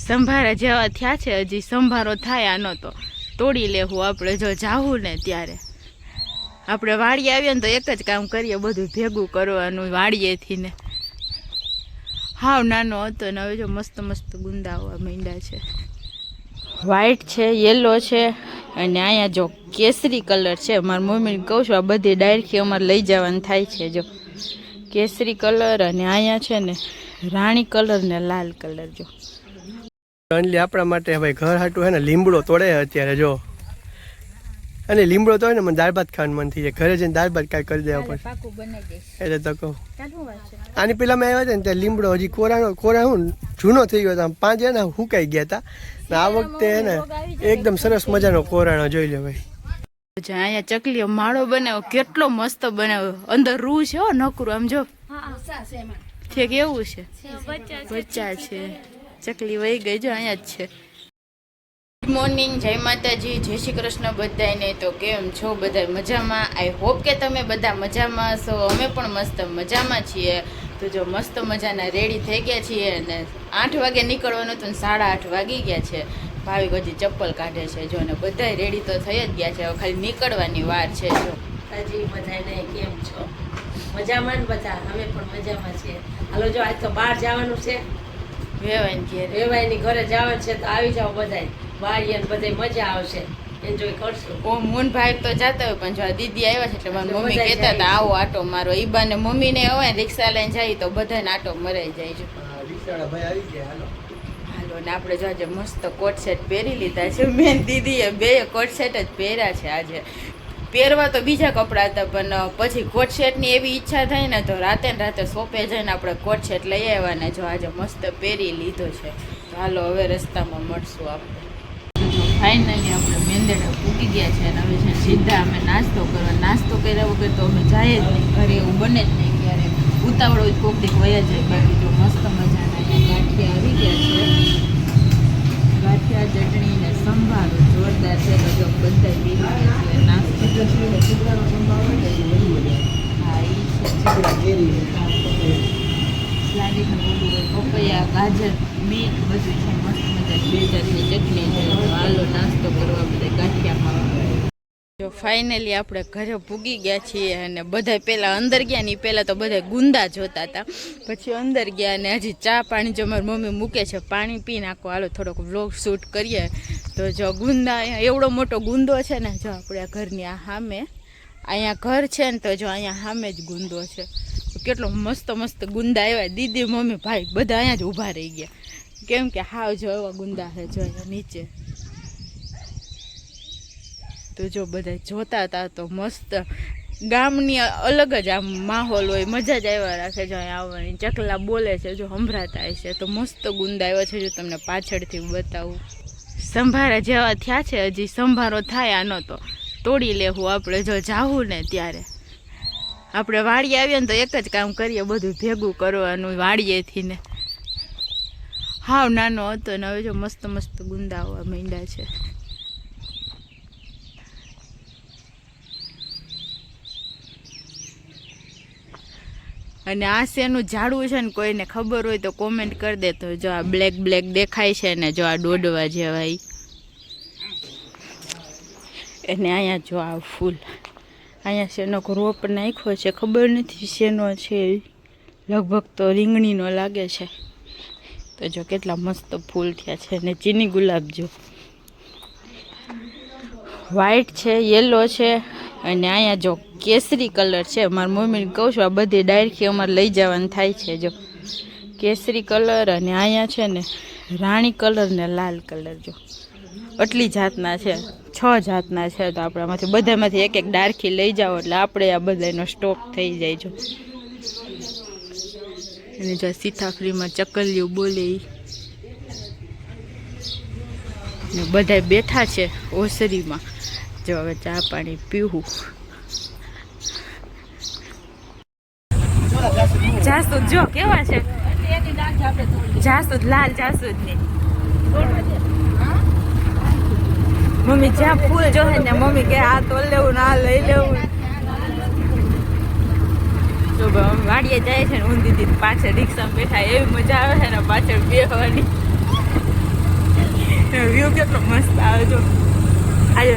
સંભારા જેવા થયા છે, હજી સંભારો થાય આનો તો તોડી લેવું આપણે. જો જાવું ને ત્યારે આપણે વાડીએ આવીએ ને તો એક જ કામ કરીએ, બધું ભેગું કરવાનું વાડીએથી ને. હાવ નાનો હતો ને હવે જો મસ્ત મસ્ત ગુંદા આવવા માંડ્યા છે. વ્હાઈટ છે, યલો છે અને અહીંયા જો કેસરી કલર છે. મારી મમ્મીને કહું છું આ બધી ડાયરેક્ટ અમારે લઈ જવાનું થાય છે. જો કેસરી કલર અને અહીંયા છે ને રાણી કલર ને લાલ કલર. જો આપણા માટે ભાઈ ઘર હાટું હે ને લીમડો તોડે અત્યારે જો, અને લીમડો તો ને મને દાળ ભાત ખાવાનું મન થઈ જાય. ઘરે જઈને દાળ ભાત કાંઈ કરી દેવા પડે એટલે તો કહું. આની પેલા મેં આવ્યા હતા ને ત્યાં લીમડો હજી કોરા હું જૂનો થઈ ગયો હતો, 5 ને હુકાઈ ગયા હતા. આ વખતે ને એકદમ સરસ મજાનો કોરાણો જોઈ લે ભાઈ. અહીંયા ચકલીઓ માળો બનાવ્યો, કેટલો મસ્ત બનાવ્યો. અંદર રૂ છે હો નકરું, આમ જો છે કેવું છે, બચ્ચા છે. ચકલી વહી ગઈ જો અહીંયા જ છે. ગુડ મોર્નિંગ, જય માતાજી, જય શ્રી કૃષ્ણ બધાને. તો કેમ છો બધા? મજામાં? આઈ હોપ કે તમે બધા મજામાં છો. અમે પણ મસ્ત મજામાં છીએ. તો જો મસ્ત મજાના રેડી થઈ ગયા છીએ અને 8 વાગે નીકળવાનું હતું ને 8:30 વાગી ગયા છે. ભાવિક હજી ચપ્પલ કાઢે છે જો, ને બધા રેડી તો થઈ જ ગયા છે, હવે ખાલી નીકળવાની વાર છે. જો હજી બધાને કેમ છો? મજામાં ને બધા? અમે પણ મજામાં છીએ. હાલો જો આજ તો બહાર જવાનું છે, વેવાઈની ઘરે જવાનું છે, તો આવી જાઓ બધાય. બારીએ બધે મજા આવશે, એન્જોય કરશું. ઓ મોહનભાઈ તો જતા હોય, પણ જો આ દીદી આવ્યા છે એટલે મારી મમ્મી કહેતા હતા આવો આટો મારો. ઈબાને મમ્મીને હોય રિક્ષા લઈને જાય તો બધાને આટો મરાઈ જાય. જો હાલો ને આપણે જો આજે મસ્ત કોટ સેટ પહેરી લીધા છે. મેં દીદીએ 2 કોટ સેટ જ પહેર્યા છે આજે. પહેરવા તો બીજા કપડાં હતા, પણ પછી કોટ સેટની એવી ઈચ્છા થઈ ને તો રાતે ને રાતે શોપે જઈને આપણે કોટ સેટ લઈ આવ્યા ને જો આજે મસ્ત પહેરી લીધો છે. તો હાલો હવે રસ્તામાં મળશું આપણે. ફાઇનલી આપણે મેંદડા પૂકી ગયા છે અને હવે છે સીધા અમે નાસ્તો કરવા. નાસ્તો કર્યા વગર તો અમે જાય જ નહીં, ઘરે એવું બને જ નહીં. ક્યારે ઉતાવળો જ કોક દીક વયા જાય. બાકી જો મસ્ત મજાના અહીંયા ગાંઠિયા આવી ગયા છે. ગાંઠિયા ચટણી ને સંભારો જોરદાર છે. તો જો બધા પી ગયા છે. નાસ્તો પપૈયા, ગાજર, બીટ બધું છે. મસ્ત મજા 2 જાતની ચટણી છે. હાલો નાસ્તો કરવા બધા ગાંઠિયામાં. જો ફાઇનલી આપણે ઘરે પૂગી ગયા છીએ અને બધા પહેલાં અંદર ગયા ને પહેલાં તો બધા ગુંદા જોતા હતા, પછી અંદર ગયા અને હજી ચા પાણી જો મારી મમ્મી મૂકે છે, પાણી પી નાખો. હાલો થોડોક વ્લોગ શૂટ કરીએ. તો જો ગુંદા એવડો મોટો ગુંદો છે ને, જો આપણે આ ઘરની આ સામે અહીંયા ઘર છે ને, તો જો અહીંયા સામે જ ગુંદો છે. કેટલો મસ્ત મસ્ત ગુંદા આવ્યા. દીદી, મમ્મી, ભાઈ બધા અહીંયા જ ઊભા રહી ગયા, કેમ કે હાવ જો એવા ગુંદા છે જો અહીંયા નીચે. તો જો બધા જોતા હતા તો મસ્ત ગામની અલગ જ આમ માહોલ હોય, મજા જ આવ્યા રાખે. જો અહીંયા આવવાની ચકલા બોલે છે જો સંભળાતા છે. તો મસ્ત ગુંદા આવ્યા છે, જો તમને પાછળથી બતાવું. સંભારા જેવા થયા છે, હજી સંભારો થાય આનો તો તોડી લેવું આપણે. જો જાવું ને ત્યારે આપણે વાડીએ આવીએ ને તો એક જ કામ કરીએ, બધું ભેગું કરવાનું વાડીએથી ને. હાવ નાનો હતો ને હવે જો મસ્ત મસ્ત ગુંદા આવવા માંડ્યા છે. અને આ શેનું ઝાડવું છે ને કોઈને ખબર હોય તો કોમેન્ટ કરી દે. તો જો આ બ્લેક બ્લેક દેખાય છે ને, જો આ દોડવા જેવા એને અહીંયા જો આ ફૂલ અહીંયા શેનો રોપ નાખ્યો છે, ખબર નથી શેનો છે, લગભગ તો રીંગણીનો લાગે છે. તો જો કેટલા મસ્ત ફૂલ થયા છે. ને ચીની ગુલાબ જો વ્હાઈટ છે, યલો છે અને અહીંયા જો કેસરી કલર છે. મારી મમ્મીને કહું છું આ બધી ડાયરેક્ટ અમારે લઈ જવાનું થાય છે. જો કેસરી કલર અને અહીંયા છે ને રાણી કલર ને લાલ કલર. જો આટલી જાતના છે, 6 જાતના છે. તો આપણામાંથી બધામાંથી એક એક ડાર્ખી લઈ જાઓ એટલે આપણે આ બધાનો સ્ટોક થઈ જાય. જો અને જો સીતાફળીમાં ચકલિયું બોલે ને બધા બેઠા છે ઓસરીમાં. જો હવે ચા પાણી પીવું. જાસૂદ જો કેવા છે, જાસૂદ લાલ જાસૂદ ને. મમ્મી જ્યાં ફૂલ જોશે ને મમ્મી કે આ તો લેવું ને આ લઈ લેવું. જો વાડીએ જાય છે ને ઊંધી પાછળ રિક્ષા બેઠા, એવી મજા આવે છે ને પાછળ બેસવાની. વ્યૂ કેટલો મસ્ત આવે જો આજે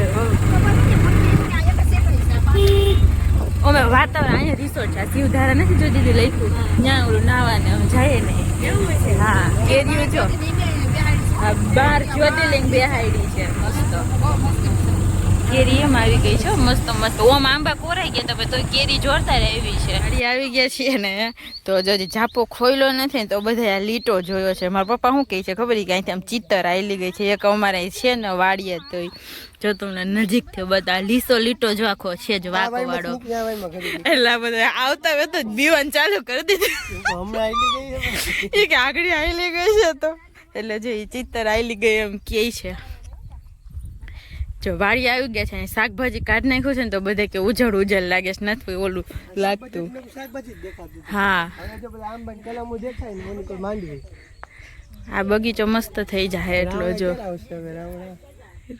અમે વાતાવરણ અહીંયા રિસોર્ટ છે શિવધારા નથી જો દીદી લખ્યું ત્યાં ઓલું નાવાને અમે જઈએ નહીં હા કેરીઓ જો આ 12 જ્યોતિર્લિંગ બેહાડી છે મસ્ત કેરી એમ આવી ગઈ છે મસ્ત મસ્ત ઓમ આંબા કોરાઈ ગયા તમે તો કેરી જોરદાર આવી છે ગાડી આવી ગયા છીએ ને તો જો ઝાપો ખોયલો નથી તો બધા આ લીટો જોયો છે મારા પપ્પા શું કહે છે ખબર કાંઈથી આમ ચિત્તર આવેલી ગઈ છે એક અમારે છે ને વાડીએ તો જો તમને નજીકથી બધા લીસો લીટો જો આખો છે જ વાકો વાળો એટલે બધા આવતા હોય તો બીવાન ચાલુ કરી દીધું એ કે આગળ આવેલી ગઈ છે તો એટલે જો એ ચિત્તર આવેલી ગઈ એમ કે છે જો વાડી આવી ગયા છે શાકભાજી કાઢી નાખ્યું છે ને તો બધે કે ઉજળ ઉજળ લાગે છે નથી ઓલું લાગતું હા આ બગીચો મસ્ત થઈ જાય એટલો જો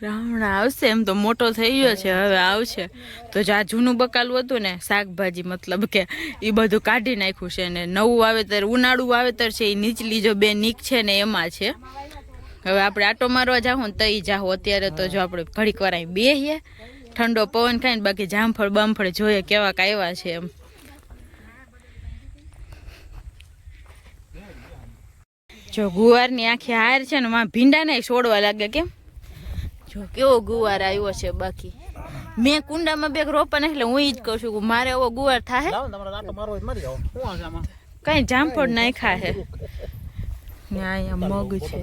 રાવણા આવશે એમ તો મોટો થઈ ગયો છે હવે આવશે તો જો આ જૂનું બકાલું હતું ને શાકભાજી મતલબ કે એ બધું કાઢી નાખ્યું છે ને નવું વાવેતર ઉનાળુ વાવેતર છે એ નીચલી જો બે નીક છે ને એમાં છે હવે આપણે આટો મારવા જાઉં ને તઈ જાઉં અત્યારે તો જો આપણે ઘડીક વાર અહીં બેહીએ ઠંડો પવન ખાઈને બાકી જામફળ બામફળ જોઈએ કેવા આવ્યા છે એમ જો ગુવારની આખી હાર છે ને માં ભીંડા ને છોડવા લાગે કેમ જો કેવો ગુવાર આવ્યો છે બાકી મેં કુંડામાં બે રોપા નાખી હું ઈ જ કહું છું કે મારે એવો ગુવાર થાય કઈ જામફળ નાખ્યા હે અહીંયા મગ છે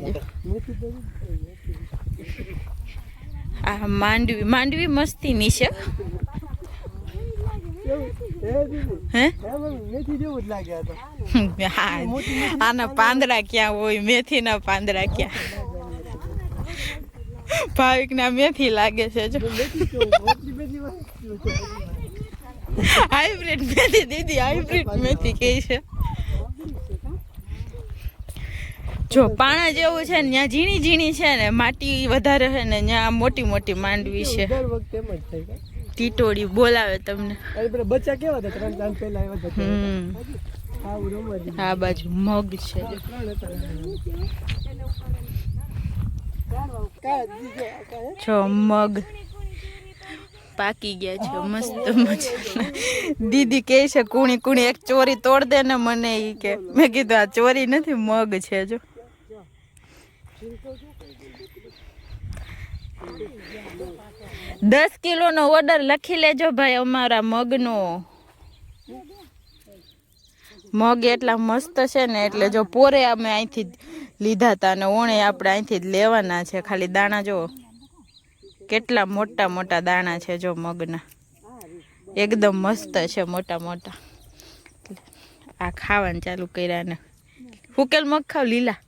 આ માંડવી મસ્તીની છે હે આના પાંદડા ક્યાં હોય મેથી ના પાંદડા ક્યાં ભાવિક ના મેથી લાગે છે જો હાઇબ્રિડ મેથી દીદી હાઇબ્રિડ મેથી કે છે જો પાણા જેવું છે ને ત્યાં ઝીણી ઝીણી છે ને માટી વધારે છે ને ત્યાં મોટી મોટી માંડવી છે ટીટોડી બોલાવે તમને બચ્ચા કેવા હતા 3 દાન પહેલા આવ્યા આ બાજુ મગ છે જો મગ પાકી ગયા છે મસ્ત મજા દીદી કહે છે કુણી કુણી એક ચોરી તોડ દે ને મને ઈ કે મેં કીધું આ ચોરી નથી મગ છે જો 10 કિલોનો ઓર્ડર લખી લેજો ભાઈ અમારા મગનો મગ એટલા મસ્ત છે ને એટલે જો પોરે અમે અહીંથી લીધા હતા ને ઓણે આપણે અહીંથી જ લેવાના છે ખાલી દાણા જો કેટલા મોટા મોટા દાણા છે જો મગના એકદમ મસ્ત છે મોટા મોટા આ ખાવાનું ચાલુ કર્યા ને ફૂકેલ મગ ખાવ લીલા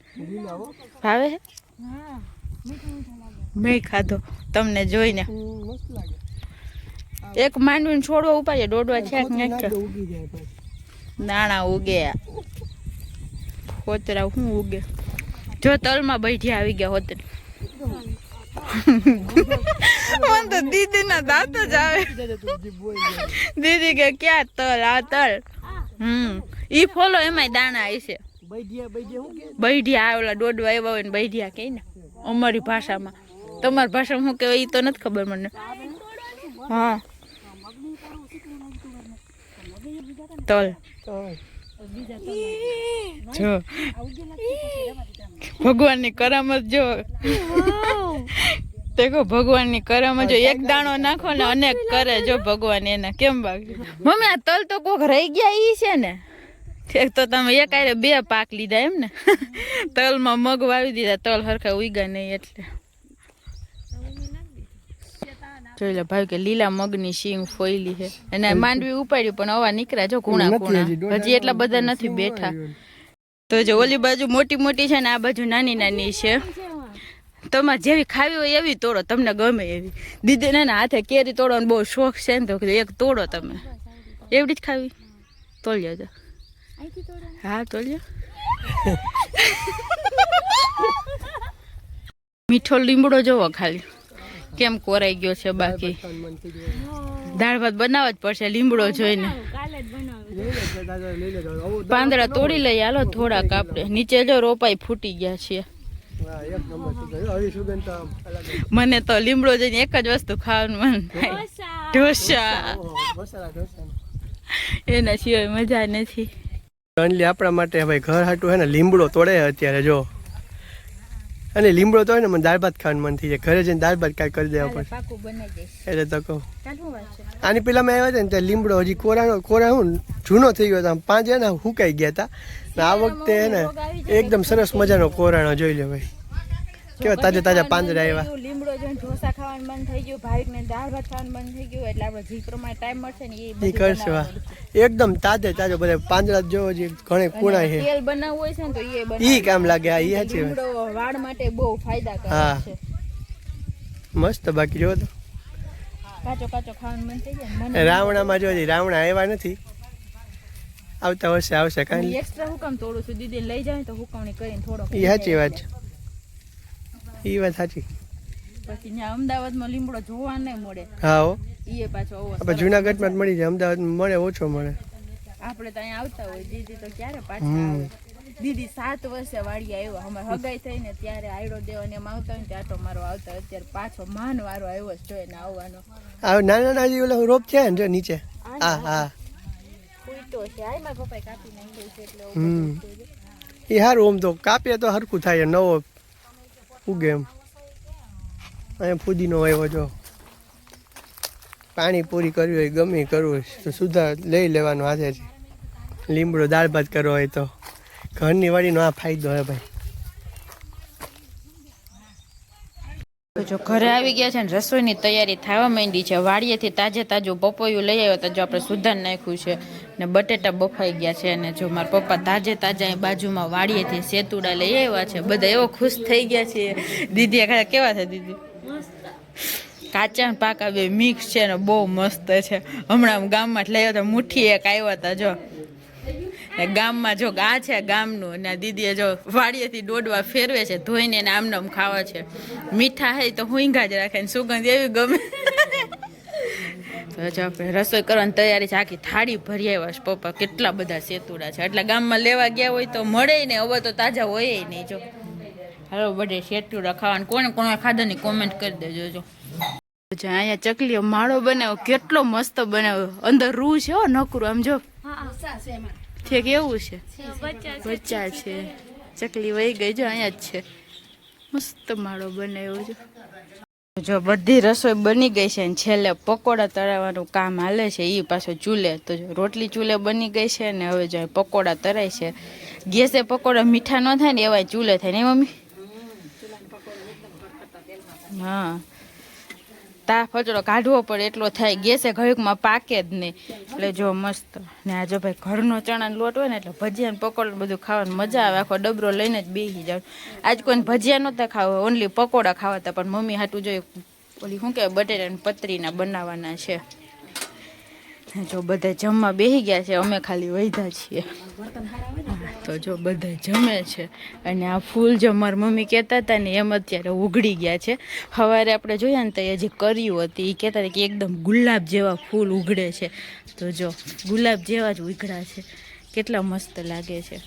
ભાવે હે મેં ખાધો તમને જોઈને એક માંડવીને છોડવા ઉપાડીએ દોડવા છે દાણા ઉગે હોતરા શું ઉગે જો તલમાં બેઠી આવી ગયા હોતર મને તો દીદી ના દાંત જ આવે દીદી કે ક્યાં તલ આ તલ ઈ ફોલો એમાંય દાણા આવી છે બૈઢિયા ઓલા દોડવા એવા હોય ને બૈઢિયા કે ને અમારી ભાષામાં તમારી ભાષામાં શું કહેવાય એ તો નથી ખબર મને હા તલ જો ભગવાનની કરામત જો દેખો ભગવાનની કરામત જો એક દાણો નાખો ને અનેક કરે જો ભગવાન એના કેમ બાકી મમ્મી આ તલ તો કોક રહી ગયા ઈ છે ને એક તો તમે એક આરે 2 પાક લીધા એમ ને તલમાં મગ વાવી દીધા તલ હરખા ઉગ્યા નહીં એટલે જોઈ લે ભાઈ કે લીલા મગની શીંગ ફોઈલી છે અને માંડવી ઉપાડી પણ હવા નીકળ્યા જો કુણા કુણા હજી એટલા બધા નથી બેઠા તો જો ઓલી બાજુ મોટી મોટી છે ને આ બાજુ નાની નાની છે તમારે જેવી ખાવી હોય એવી તોડો તમને ગમે એવી દીદી ને હાથે કેરી તોડવાનો બહુ શોખ છે ને તો એક તોડો તમે એવડી જ ખાવી તોડ્યો તો હા તોડ્યો મીઠો લીમડો જોવો ખાલી કેમ કોરાઈ ગયો છે બાકી દાળ ભાત બનાવવા જ પડશે લીમડો જોઈને પાંદડા તોડી લઈ હાલો થોડાક આપણે નીચે જો રોપાઈ ફૂટી ગયા છે વાહ એક નંબર સુગંધ આવી સુગંધ તો આમ અલગ જ. મને તો લીમડો જઈને એક જ વસ્તુ ખાવાનું મન થાય, ઢોસા. ઓહો, મસાલા ઢોસા એના સિવાય મજા નથી. ઓનલી આપણા માટે ભાઈ ઘર હાટું હે ને લીમડો તોડે અત્યારે જો. અને લીમડો તો હોય ને મને દાળ ભાત ખાવાનું મન થઈ જાય. ઘરે જઈને દાળ ભાત કાંઈ કરી દેવા પડે પાકું બનાવી દઈશ. એટલે તો કહું. ચાલ હું વાત છે. આની પેલા મેં આવ્યા હતા ને ત્યાં લીમડો હજી કોરા હું જૂનો થઈ ગયો હતો આમ 5 હે ને હુકાઈ ગયા હતા ને આ વખતે હે ને એકદમ સરસ મજાનો કોરાણો જોઈ લે ભાઈ કેવા તાજા તાજા પાંદડા આવ્યા. લીમડો જોઈને ઢોસા ખાવાનું મન થઈ ગયું, ભાઈને દાળ ભાત ખાવાનું મન થઈ ગયું, એટલે આપણે જે પ્રમાણે ટાઈમ મળશે ને એ કરશે વાહ એકદમ તાજે તાજો બધા પાંદડા જો હજી ઘણે કુણાય છે. તેલ બનાવવું હોય છે ને તો એ ઈ કામ લાગે આ ઈ સાચી વાત. લીમડો વાળ માટે બહુ ફાયદાકારક હા. છે. મસ્ત બાકી જો તો કાચો કાચો ખાવાનું મન થઈ જાય ને. રાવણામાં જો હજી રાવણા આવ્યા નથી, આવતા વર્ષે આવશે કાંઈ. એક્સ્ટ્રા હુકમ તોડું છું, દીદી લઈ જાય તો હુકમણી કરીને થોડો. એ સાચી વાત છે, એ વાત સાચી. પછી ત્યાં અમદાવાદમાં લીમડો જોવા નહીં મળે. હા હો એ પાછો આપણે જુનાગઢમાં જ મળી જાય, અમદાવાદમાં મળે ઓછો મળે. આપણે તો અહીંયા આવતા હોય, દીદી તો ક્યારે પાછા આવે. દીદી 7 વર્ષે વાડી આવ્યો, અમારે હગાઈ થઈ ને ત્યારે આયડો દેવાને એમ આવતા હોય ને ત્યાં તો મારો આવતા, અત્યારે પાછો માન વારો આવ્યો જ જોઈએ ને આવવાનો. આ નાના નાના જે ઓલા રોપ છે ને જો નીચે હા હા ફૂટો છે. આય મારા પપ્પાએ કાપી નાખ્યો છે એટલે એ સારું આમ તો કાપીએ તો હરખું થાય નવો ઉગે એમ. અહીંયા ફુદીનો આવ્યો જો પાણી પૂરી કરવી હોય ગમે કરવું હોય તો સુધા લઈ લેવાનું હાથે છે. લીમડો દાળ ભાત કરવો હોય તો ઘરની વાડીનો આ ફાયદો હે ભાઈ. તો જો ઘરે આવી ગયા છે ને રસોઈની તૈયારી થવા માંડી છે. વાડીએથી તાજે તાજું પપૈયું લઈ આવ્યો તો જો આપણે સુધાર નાખ્યું છે ને બટેટા બફાઈ ગયા છે. અને જો મારા પપ્પા તાજે તાજા બાજુમાં વાડીએથી સેતુડા લઈ આવ્યા છે. બધા એવો ખુશ થઈ ગયા છે. દીદી કેવા છે દીદી? કાચા પાકા બે મિક્સ છે ને બહુ મસ્ત છે. હમણાં ગામમાં લઈ આવ્યા તો મુઠ્ઠી એક આવ્યા હતા જો. ગામમાં જો આ છે ગામનું, અને દીદીએ જો વાડીએથી દોડવા ફેરવે છે, ધોઈને એને આમ નામ ખાવા છે. મીઠા હોય તો હુંગા જ રાખે ને સુગંધ એવી ગમે. તો જો આપણે રસોઈ કરવાની તૈયારી છે. આખી થાળી ભરી આવ્યા છે પપ્પા. કેટલા બધા સેતુડા છે, એટલે ગામમાં લેવા ગયા હોય તો મળે ને, હવે તો તાજા હોય નહીં. જો હાલો બધે સેતુડા ખાવાનું. કોને કોને ખાધાની કોમેન્ટ કરી દેજો. જો અહીંયા ચકલીઓ માળો બનાવ્યો, કેટલો મસ્ત બનાવ્યો. અંદર રૂ છે હો નકરું આમ જો છે કેવું છે, બચ્ચા છે. ચકલી વહી ગઈ જો અહીંયા જ છે. મસ્ત માળો બનાવ્યો છે. જો બધી રસોઈ બની ગઈ છે ને છેલ્લે પકોડા તળાવવાનું કામ હાલે છે. એ પાછો ચૂલે તો જો રોટલી ચૂલે બની ગઈ છે ને હવે જો પકોડા તરાય છે. ગેસે પકોડા મીઠા ન થાય ને એવા ચૂલે થાય ને મમ્મી. હા તાપ ફચડો કાઢવો પડે એટલો થાય. ગેસે ઘડીકમાં પાકે જ નહીં. એટલે જો મસ્ત. ને આ જો ભાઈ ઘરનો ચણાનો લોટ હોય ને એટલે ભજીયા ને પકોડા બધું ખાવાની મજા આવે. આખો ડબરો લઈને જ બેસી જાવ. આજ કોઈને ભજીયા નહોતા ખાવા, ઓનલી પકોડા ખાવા હતા. પણ મમ્મી હાટું જોઈએ ઓલી શું કહેવાય બટેટા ને પતરીના બનાવવાના છે. જો બધા જમવા બેસી ગયા છે, અમે ખાલી વૈધા છીએ. તો જો બધા જમે છે. અને આ ફૂલ જો મારી મમ્મી કહેતા હતા ને એમ અત્યારે ઉઘડી ગયા છે. સવારે આપણે જોયા ને તો એ જે કર્યું હતી એ કહેતા હતા કે એકદમ ગુલાબ જેવા ફૂલ ઉઘડે છે. તો જો ગુલાબ જેવા જ ઉઘડા છે. કેટલા મસ્ત લાગે છે.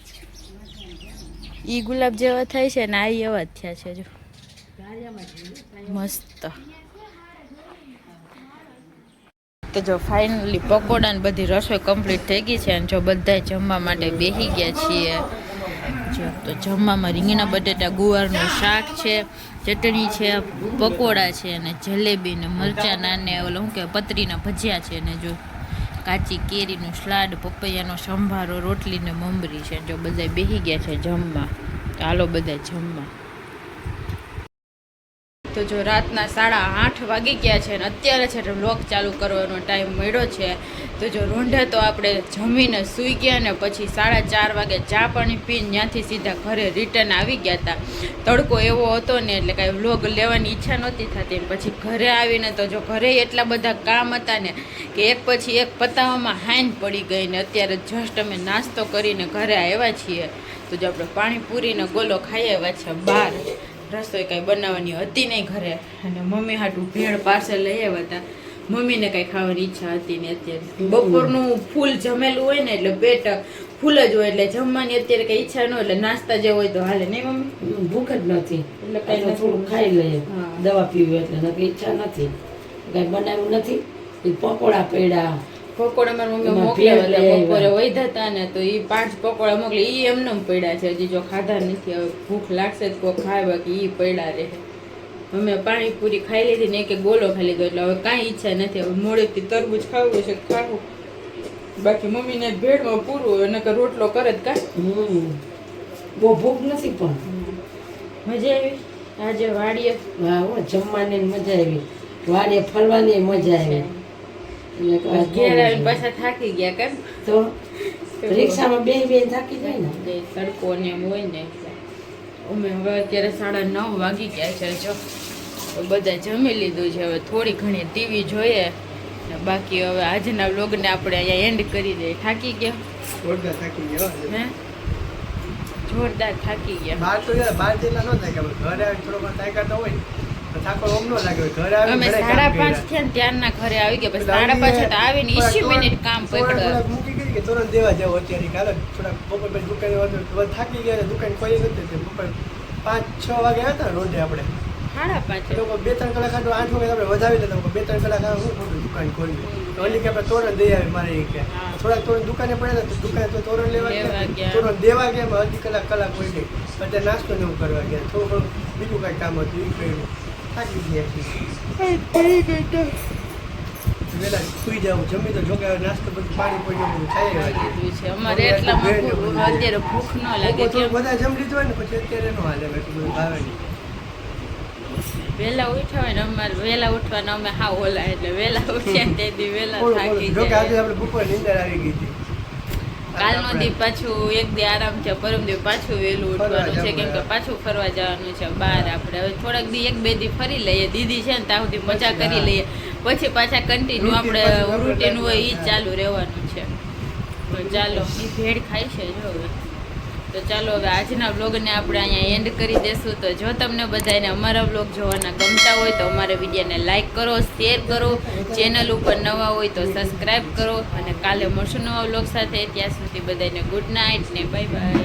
એ ગુલાબ જેવા થાય છે ને આ એવા જ થયા છે. જો મસ્ત. તો જો ફાઇનલી પકોડા ને બધી રસોઈ કમ્પ્લીટ થઈ ગઈ છે. અને જો બધા જમવા માટે બેસી ગયા છીએ. જો તો જમવામાં રીંગણા બટેટા ગુવારનું શાક છે, ચટણી છે, પકોડા છે અને જલેબી ને મરચાના ને ઓલો શું કહેવાય પતરીના ભજીયા છે. ને જો કાચી કેરીનું સલાડ, પપૈયાનો સંભારો, રોટલી ને મમરી છે. જો બધા બેસી ગયા છે જમવા. ચાલો બધા જમવા. તો જો રાતના 8:30 વાગી ગયા છે અને અત્યારે છે વ્લોગ ચાલુ કરવાનો ટાઈમ મળ્યો છે. તો જો રોંઢા તો આપણે જમીને સૂઈ ગયા ને પછી 4:30 વાગે ચા પાણી પીને ત્યાંથી સીધા ઘરે રિટર્ન આવી ગયા હતા. તડકો એવો હતો ને એટલે કાંઈ વ્લોગ લેવાની ઈચ્છા નહોતી થતી. પછી ઘરે આવીને તો જો ઘરે એટલા બધા કામ હતા ને કે એક પછી એક પતાવવામાં હાઈન પડી ગઈ. ને અત્યારે જસ્ટ અમે નાસ્તો કરીને ઘરે આવ્યા છીએ. તો જો આપણે પાણીપુરીને ગોલો ખાઈ આવ્યા છે બહાર. રસોઈ કાંઈ બનાવવાની હતી નહીં ઘરે. અને મમ્મી હાટું ભેળ પાર્સલ લઈ આવ્યા હતા. મમ્મીને કઈ ખાવાની ઈચ્છા હતી ને અત્યારે બપોરનું ફૂલ જમેલું હોય ને એટલે પેટ ફૂલ જ હોય એટલે જમવાની અત્યારે કઈ ઈચ્છા ન હોય એટલે નાસ્તા જે હોય તો હાલે નહીં મમ્મી? ભૂખ જ નથી એટલે કઈ કઈ થોડું ખાઈ લઈએ હા. દવા પીવી એટલે નકરી ઈચ્છા નથી કઈ બનાવ્યું નથી એ પકોડા પડ્યા પકોડા મારી મમ્મી એમાં મોકલ્યા ભેળ હતા લઈ બપોરે આવ્યા. વૈધા હતા ને તો એ 5 પકોડા મોકલી એ એમને પડ્યા છે હજી જો ખાધા નથી હવે ભૂખ લાગશે તો કોઈ ખાય બાકી એ પડ્યા રહે અમે પાણીપુરી ખાઈ લીધી ને એક ગોલો ખાઈ લીધો એટલે હવે કાંઈ ઈચ્છા નથી હવે મોડેથી તરબૂચ ખાવું છે ખાવું બાકી મમ્મીને ભેળમાં પૂરું હોય નકર રોટલો કરે જ કાંઈ બહુ ભૂખ નથી પણ મજા આવી આજે વાડીએ હા હો જમવાની મજા આવી વાડીએ ફરવાની મજા આવી એટલે ઘેર આવીને પાછા થાકી ગયા કેમ તો રિક્ષામાં બે થાકી જાય ને જે તડકો ને એમ હોય ને એટલે અમે હવે અત્યારે 9:30 વાગી ગયા છે જો તો બધા જમી લીધું છે હવે થોડી ઘણી ટીવી જોઈએ ને બાકી હવે આજના વ્લોગને આપણે અહીંયા એન્ડ કરી દઈએ થાકી ગયા જોરદાર થાકી ગયો હે જોરદાર થાકી ગયા બહાર તો યાર બહાર જેટલા ન થાય કે ઘરે આવીને થોડો ઘણો થાક્યા તો હોય તો થાકો ઓમ ન લાગે ઘરે આવીને અમે ઘરે કામ 5:30 થયા ને ત્યારના ઘરે આવી ગયા પછી 5:30 તો આવીને 20 મિનિટ કામ પકડ્યું મૂકી ગઈ કે તુરંત દેવા જાવ અત્યારે કાલે થોડા બપોર પછી દુકાને હતો થાકી ગયા દુકાન ખોલી નથી તે બપોર 5-6 વાગે આવ્યા હતા રોડે આપણે 5:30 લોકો 2-3 કલાક આટલું 8 વાગે આપણે વધાવી લેતા 2-3 કલાક આવે હું ખોટું દુકાન ખોલી તો ઓલી કે આપણે તોરણ દઈ આવી મારે એ કે હા. થોડાક તોરણ દુકાને પડ્યા હતા તો દુકાને તો તોરણ લેવા લેવા ગયા. ગયા તોરણ દેવા ગયા અડધી કલાક હોય ગઈ અત્યારે નાસ્તો ને એવું કરવા ગયા થોડું બીજું કાંઈ કામ હતું એ કર્યું થાકી ગયા વેલા સુઈ જાવ જમી તો જોકે નાસ્તો બધું પાણી પડ્યું બધું ખાઈ આવ્યા લીધું છે અમારે એટલામાં અત્યારે ભૂખ ન લાગે કેમ બધા જમી લીધું હોય ને પછી અત્યારે નો હાલે એટલું બધું ભાવે નહીં વહેલા ઉઠ્યા હોય ને અમારે વહેલા ઉઠવાના અમે હા ઓલા એટલે વહેલા ઉઠ્યા ને તેથી વહેલા થાકી જોકે આજે જાય આપણે બપોર નીંદર આવી ગઈ હતી કાલનો દી પાછું એક દી આરામ છે પરમ દી પાછું વહેલું ઉઠવાનું છે કેમ કે પાછું ફરવા જવાનું છે બહાર આપણે હવે થોડાક દી 1-2 દી ફરી લઈએ દીદી છે ને ત્યાં સુધી મજા કરી લઈએ પછી પાછા કન્ટિન્યુ આપણે રૂટીન હોય એ ચાલુ રહેવાનું છે તો ચાલો એ ભેળ ખાય છે જો હવે તો ચાલો હવે આજના વ્લોગને આપણે અહીંયા એન્ડ કરી દેશું તો જો તમને બધાને અમારા વ્લોગ જોવાના ગમતા હોય તો અમારા વિડીયોને લાઈક કરો શેર કરો ચેનલ ઉપર નવા હોય તો સબસ્ક્રાઈબ કરો અને કાલે મળશું નવા વ્લોગ સાથે ત્યાં સુધી બધાને ગુડ નાઇટ ને બાય બાય